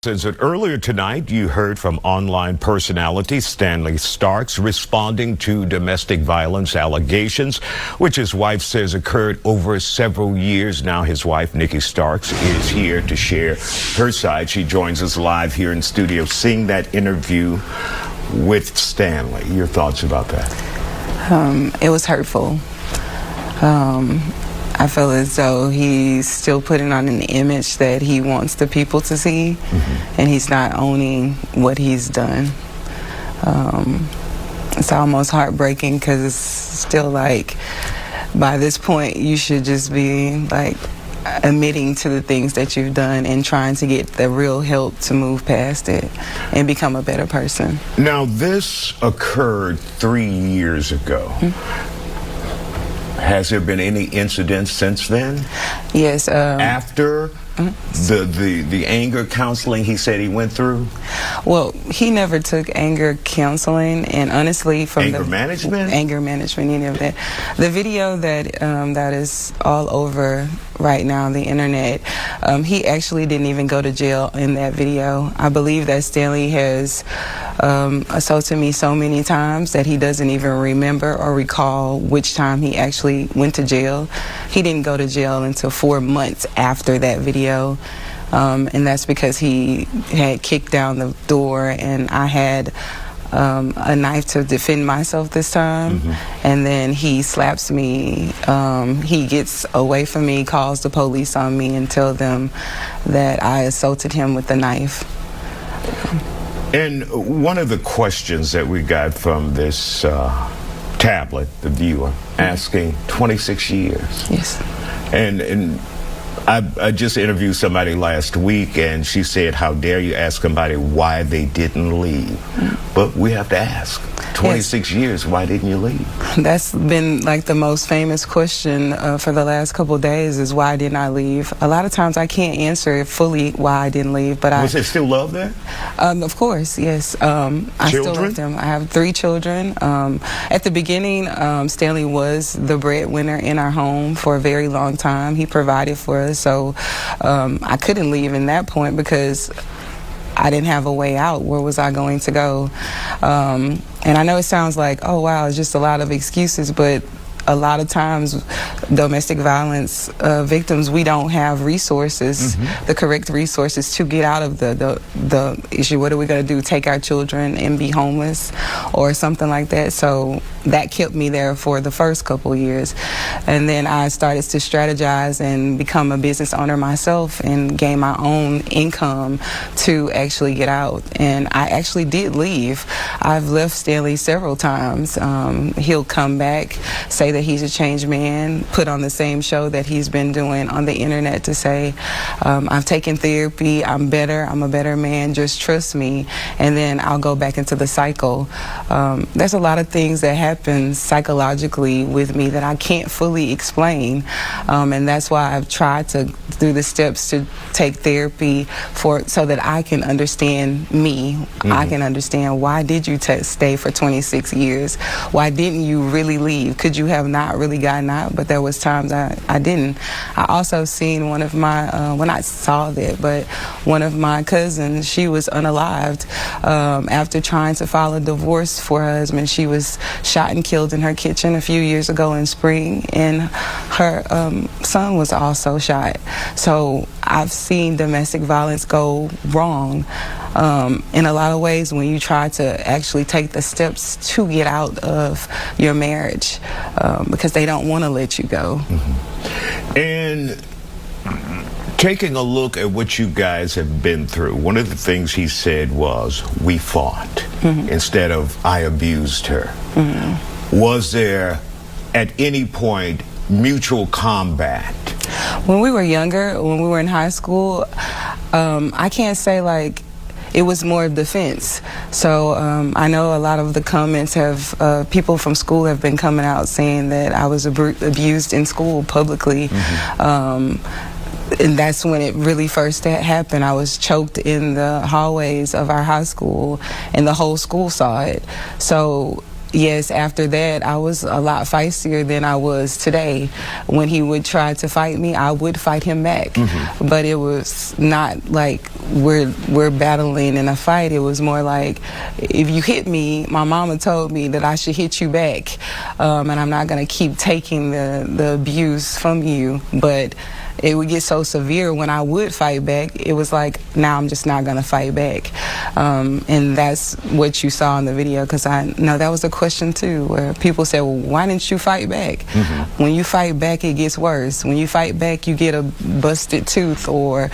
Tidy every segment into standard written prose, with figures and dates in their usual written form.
Uncensored. Earlier tonight, you heard from online personality Stanley Starks responding to domestic violence allegations, which his wife says occurred over several years now. His wife, Nikki Starks, is here to share her side. She joins us live here in studio, seeing that interview with Stanley. Your thoughts about that? It was hurtful. I feel as though he's still putting on an image that he wants the people to see, and he's not owning what he's done. It's almost heartbreaking because it's still like, by this point, you should just be like admitting to the things that you've done and trying to get the real help to move past it and become a better person. Now, this occurred 3 years ago. Has there been any incidents since then? Yes. After the anger counseling he said he went through? Well, he never took anger counseling, and honestly, from anger management, any of that. The video that that is all over right now on the internet, he actually didn't even go to jail in that video. I believe that Stanley has assaulted me so many times that he doesn't even remember or recall which time he actually went to jail. He didn't go to jail until 4 months after that video. And that's because he had kicked down the door, and I had a knife to defend myself this time. And then he slaps me. He gets away from me, calls the police on me, and tell them that I assaulted him with the knife. And one of the questions that we got from this tablet, the viewer, asking 26 years. Yes. And I just interviewed somebody last week, and she said, how dare you ask somebody why they didn't leave? But we have to ask. 26 years, why didn't you leave? That's been like the most famous question for the last couple of days, is why didn't I leave? A lot of times I can't answer fully why I didn't leave, but Was there still love there? Of course, yes. I still love them. I have 3 children. At the beginning, Stanley was the breadwinner in our home for a very long time. He provided for us, so I couldn't leave in that point because I didn't have a way out. Where was I going to go? And I know it sounds like, oh wow, it's just a lot of excuses, but a lot of times domestic violence victims, we don't have resources, the correct resources to get out of the issue. What are we going to do? Take our children and be homeless or something like that? So that kept me there for the first couple years. And then I started to strategize and become a business owner myself and gain my own income to actually get out. And I actually did leave. I've left Stanley several times. He'll come back, say that he's a changed man, put on the same show that he's been doing on the internet to say, I've taken therapy, I'm better, I'm a better man, just trust me, and then I'll go back into the cycle. There's a lot of things that happen psychologically with me that I can't fully explain, and that's why I've tried to do the steps to take therapy so that I can understand me. I can understand, why did you stay for 26 years? Why didn't you really leave? Could you have not really gotten out? But there was times I didn't. I also seen one of my, when I saw that, but one of my cousins, she was unalived after trying to file a divorce for her husband. She was shot and killed in her kitchen a few years ago in spring, and her son was also shot. So I've seen domestic violence go wrong in a lot of ways when you try to actually take the steps to get out of your marriage, because they don't want to let you go. And taking a look at what you guys have been through, one of the things he said was, we fought instead of I abused her. Was there at any point mutual combat? When we were younger, when we were in high school, I can't say like it was more defense. So I know a lot of the comments have, people from school have been coming out saying that I was abused in school publicly. And that's when it really first happened. I was choked in the hallways of our high school, and the whole school saw it. So yes, after that, I was a lot feistier than I was today. When he would try to fight me, I would fight him back. But it was not like we're battling in a fight. It was more like, if you hit me, my mama told me that I should hit you back, and I'm not going to keep taking the abuse from you. But it would get so severe when I would fight back. It was like, now I'm just not going to fight back. And that's what you saw in the video, because I know that was a question too, where people said, well, why didn't you fight back? When you fight back, it gets worse. When you fight back, you get a busted tooth or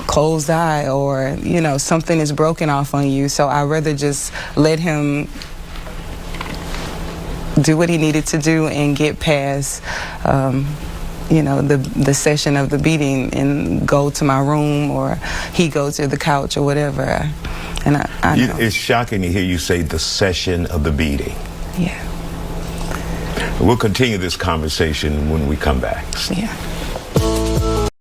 closed eye, or, you know, something is broken off on you. So I'd rather just let him do what he needed to do and get past you know, the session of the beating, and go to my room, or he go to the couch or whatever. And I know. It's shocking to hear you say the session of the beating. Yeah. We'll continue this conversation when we come back. Yeah.